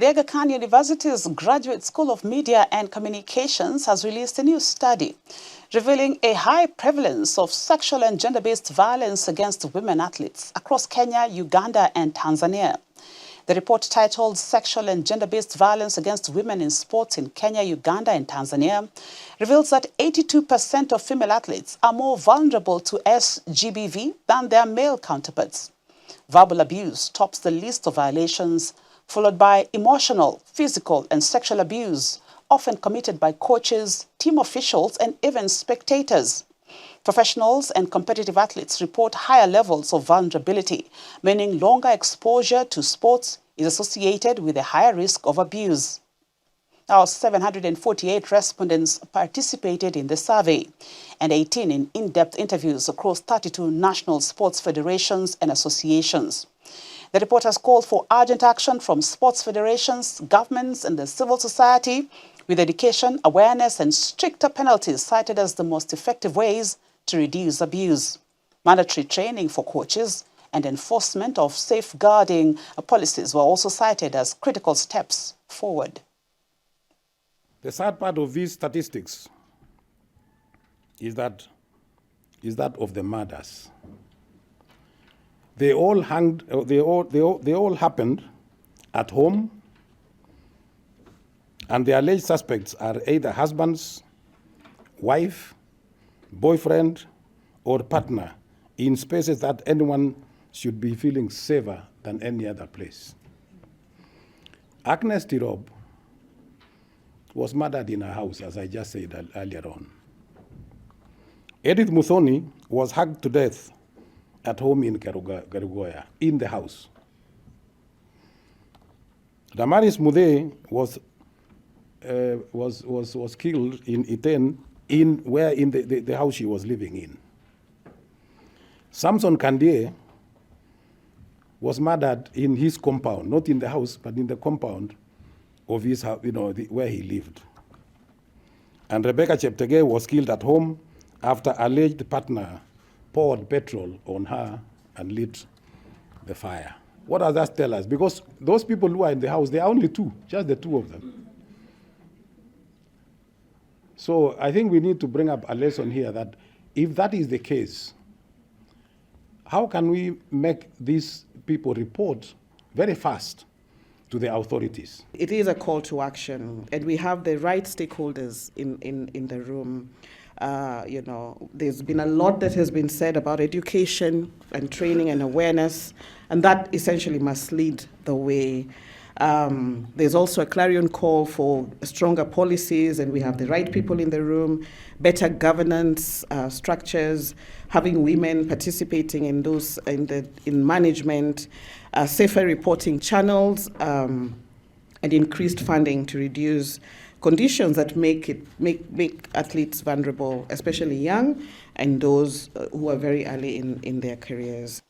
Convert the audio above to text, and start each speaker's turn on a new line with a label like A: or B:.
A: The Aga Khan University's Graduate School of Media and Communications has released a new study revealing a high prevalence of sexual and gender-based violence against women athletes across Kenya, Uganda, and Tanzania. The report, titled Sexual and Gender-Based Violence Against Women in Sports in Kenya, Uganda, and Tanzania, reveals that 82% of female athletes are more vulnerable to SGBV than their male counterparts. Verbal abuse tops the list of violations, followed by emotional, physical, and sexual abuse, often committed by coaches, team officials, and even spectators. Professionals and competitive athletes report higher levels of vulnerability, meaning longer exposure to sports is associated with a higher risk of abuse. Now, 748 respondents participated in the survey, and 18 in in-depth interviews across 32 national sports federations and associations. The report has called for urgent action from sports federations, governments, and the civil society, with education, awareness, and stricter penalties cited as the most effective ways to reduce abuse. Mandatory training for coaches and enforcement of safeguarding policies were also cited as critical steps forward.
B: The sad part of these statistics is that of the murders. They all happened at home, and the alleged suspects are either husbands, wife, boyfriend, or partner in spaces that anyone should be feeling safer than any other place. Agnes Tirop was murdered in her house, as I just said earlier on. Edith Muthoni was hacked to death at home in Kerugoya, in the house. Damaris Mude was killed in Iten, in the house she was living in. Samson Kandie was murdered in his compound, not in the house, but in the compound of his house, where he lived. And Rebecca Cheptegei was killed at home after alleged partner poured petrol on her and lit the fire. What does that tell us? Because those people who are in the house, there are only two, just the two of them. So I think we need to bring up a lesson here that if that is the case, how can we make these people report very fast to the authorities?
C: It is a call to action, and we have the right stakeholders in the room. There's been a lot that has been said about education and training and awareness, and that essentially must lead the way. There's also a clarion call for stronger policies, and we have the right people in the room, better governance structures, having women participating in those in management, safer reporting channels, and increased funding to reduce conditions that make athletes vulnerable, especially young and those who are very early in their careers.